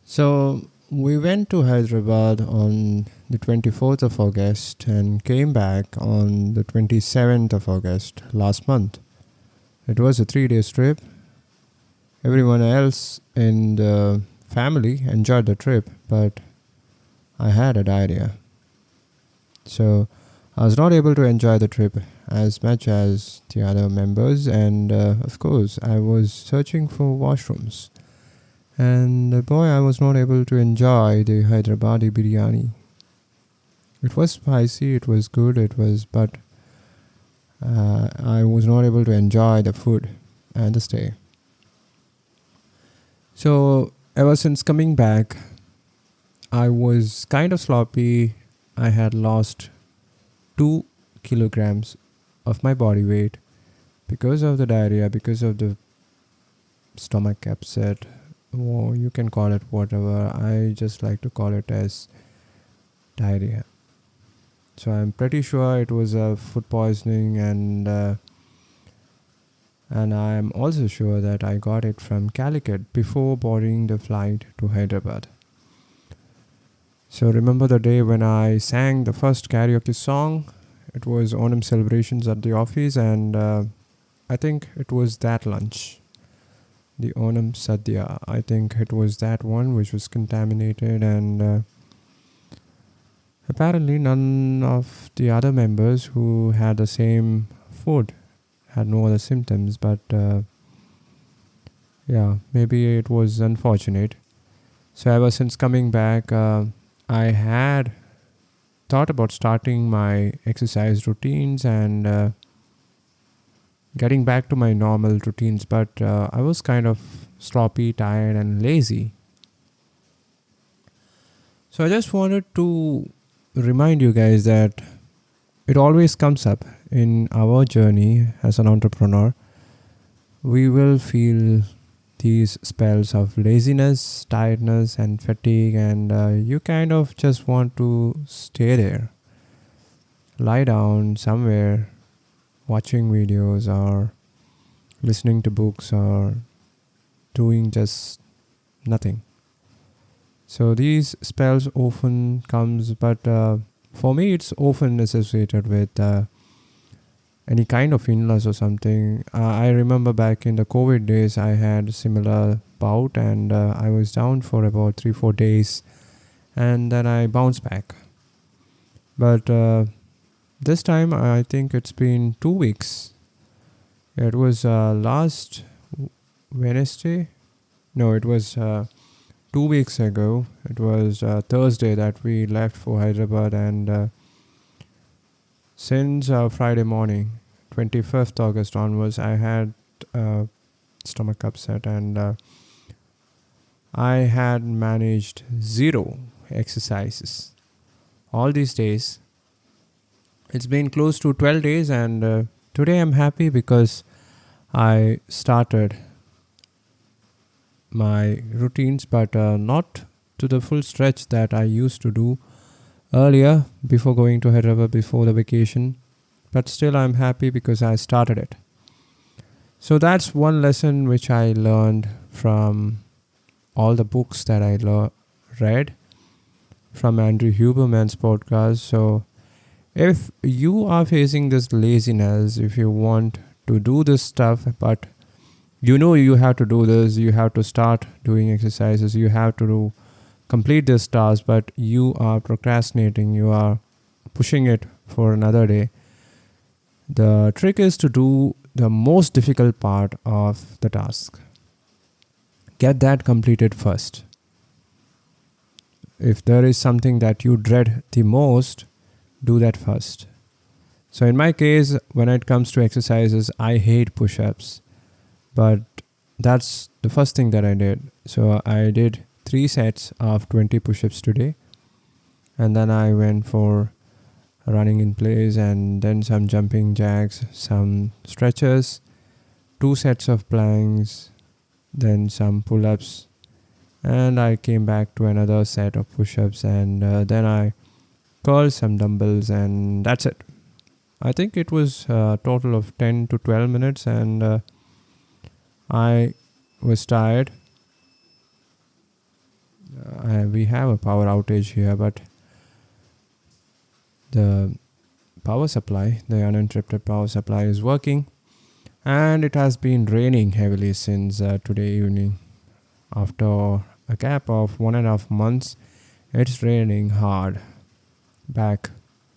So we went to Hyderabad on the 24th of August and came back on the 27th of August last month. It was a 3 day trip. Everyone else in the family enjoyed the trip, but I had a diarrhea. So I was not able to enjoy the trip as much as the other members, and of course, I was searching for washrooms. And boy, I was not able to enjoy the Hyderabadi biryani. It was spicy, it was good, but I was not able to enjoy the food and the stay. So, ever since coming back, I was kind of sloppy. I had lost 2 kilograms of my body weight because of the diarrhea, because of the stomach upset. Or you can call it whatever. I just like to call it as diarrhea. So I'm pretty sure it was a food poisoning, and I'm also sure that I got it from Calicut before boarding the flight to Hyderabad. So remember the day when I sang the first karaoke song? It was Onam celebrations at the office, and I think it was that lunch, the Onam Sadhya. I think it was that one which was contaminated, and apparently none of the other members who had the same food had no other symptoms, but yeah, maybe it was unfortunate. So ever since coming back, I had thought about starting my exercise routines and getting back to my normal routines, but I was kind of sloppy, tired, and lazy. So I just wanted to remind you guys that it always comes up in our journey as an entrepreneur. We will feel these spells of laziness, tiredness, and fatigue, and you kind of just want to stay there, lie down somewhere, watching videos or listening to books or doing just nothing. So these spells often comes, but for me it's often associated with any kind of illness or something. I remember back in the COVID days, I had a similar bout, and I was down for about 3-4 days, and then I bounced back. But this time, I think it's been 2 weeks. It was last Wednesday. No, it was 2 weeks ago. It was Thursday that we left for Hyderabad, and since Friday morning, 25th August onwards, I had stomach upset, and I had managed 0 exercises all these days. It's been close to 12 days, and today I'm happy because I started my routines, but not to the full stretch that I used to do earlier before going to Hyderabad before the vacation. But still I'm happy because I started it. So that's one lesson which I learned from all the books that I read from Andrew Huberman's podcast. So if you are facing this laziness, if you want to do this stuff, but you know you have to do this, you have to start doing exercises, you have to complete this task, but you are procrastinating, you are pushing it for another day. The trick is to do the most difficult part of the task. Get that completed first. If there is something that you dread the most, do that first. So in my case, when it comes to exercises, I hate push-ups. But that's the first thing that I did. So I did 3 sets of 20 push-ups today. And then I went for running in place, and then some jumping jacks, some stretches, 2 sets of planks, then some pull-ups, and I came back to another set of push-ups, and then I curled some dumbbells, and that's it. I think it was a total of 10 to 12 minutes, and I was tired. we have a power outage here, but the power supply, the uninterrupted power supply is working, and it has been raining heavily since today evening. After a gap of 1.5 months, it's raining hard back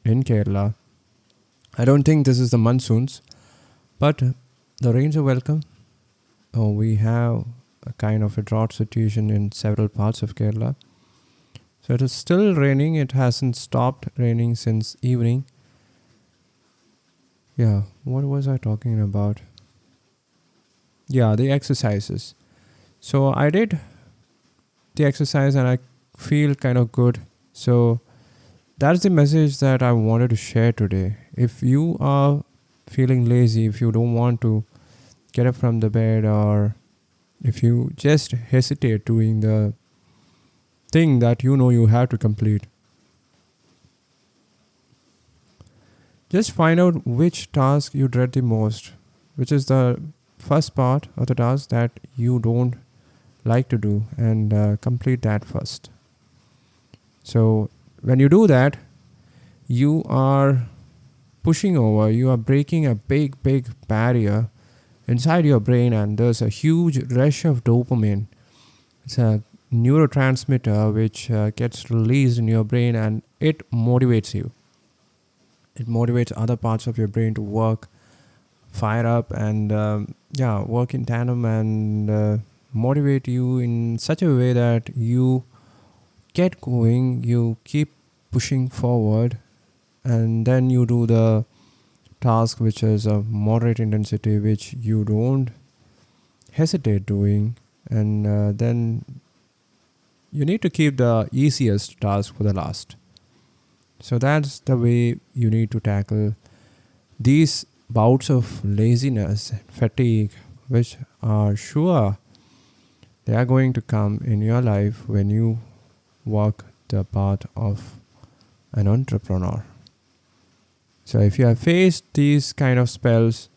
in Kerala. I don't think this is the monsoons, but the rains are welcome. We have a kind of a drought situation in several parts of Kerala. So it is still raining. It hasn't stopped raining since evening. Yeah, what was I talking about? Yeah, the exercises. So I did the exercise and I feel kind of good. So that's the message that I wanted to share today. If you are feeling lazy, if you don't want to get up from the bed, or if you just hesitate doing the thing that you know you have to complete, just find out which task you dread the most, which is the first part of the task that you don't like to do, and complete that first. So when you do that, you are pushing over, you are breaking a big barrier inside your brain, and there's a huge rush of dopamine. It's a neurotransmitter which gets released in your brain, and it motivates you. It motivates other parts of your brain to work, fire up, and work in tandem, and motivate you in such a way that you get going, you keep pushing forward, and then you do the task which is of moderate intensity, which you don't hesitate doing, and then you need to keep the easiest task for the last. So that's the way you need to tackle these bouts of laziness, fatigue, which are sure they are going to come in your life when you walk the path of an entrepreneur. So if you have faced these kind of spells,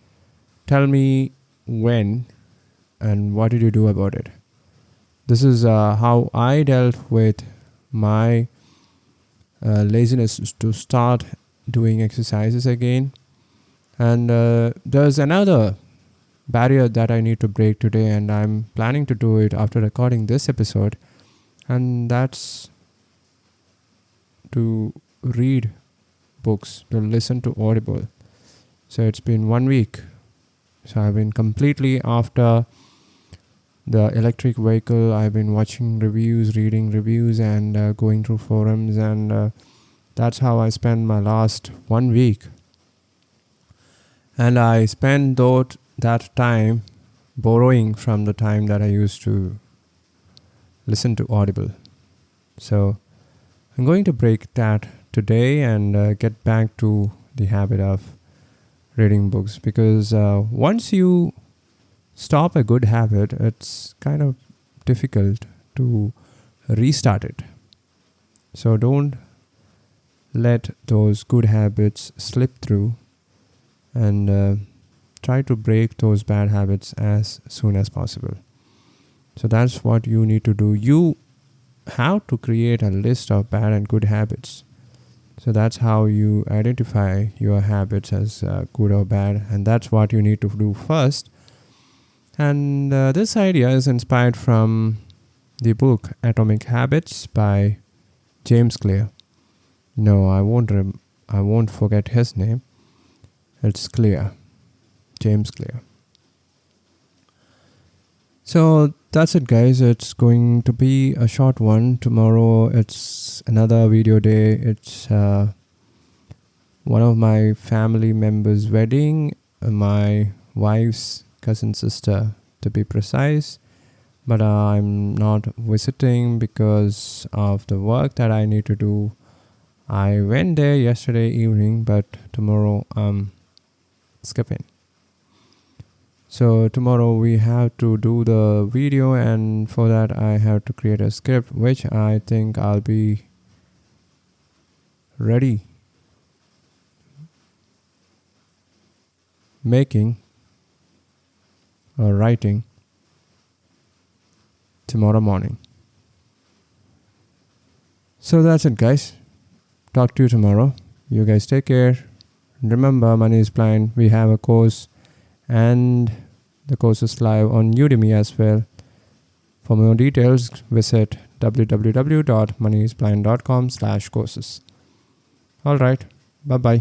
tell me when and what did you do about it. This is how I dealt with my laziness to start doing exercises again. And there's another barrier that I need to break today, and I'm planning to do it after recording this episode, and that's to read books, to listen to Audible. So it's been 1 week. So I've been completely after the electric vehicle. I've been watching reviews, reading reviews, and going through forums, and that's how I spent my last 1 week. And I spent that time borrowing from the time that I used to listen to Audible. So I'm going to break that today and get back to the habit of reading books, because once you stop a good habit, it's kind of difficult to restart it. So don't let those good habits slip through, and try to break those bad habits as soon as possible. So that's what you need to do. You have to create a list of bad and good habits. So that's how you identify your habits as good or bad, and that's what you need to do first. And this idea is inspired from the book Atomic Habits by James Clear. No, I won't forget his name. It's Clear, James Clear. So that's it, guys. It's going to be a short one. Tomorrow it's another video day. It's one of my family members' wedding, my wife's cousin sister to be precise. But I'm not visiting because of the work that I need to do. I went there yesterday evening, but tomorrow I'm skipping. So tomorrow we have to do the video, and for that I have to create a script, which I think I'll be ready making or writing tomorrow morning. So that's it, guys. Talk to you tomorrow. You guys take care. Remember, money is blind. We have a course, and the course is live on Udemy as well. For more details, visit www.moneyisblind.com/courses. All right. Bye-bye.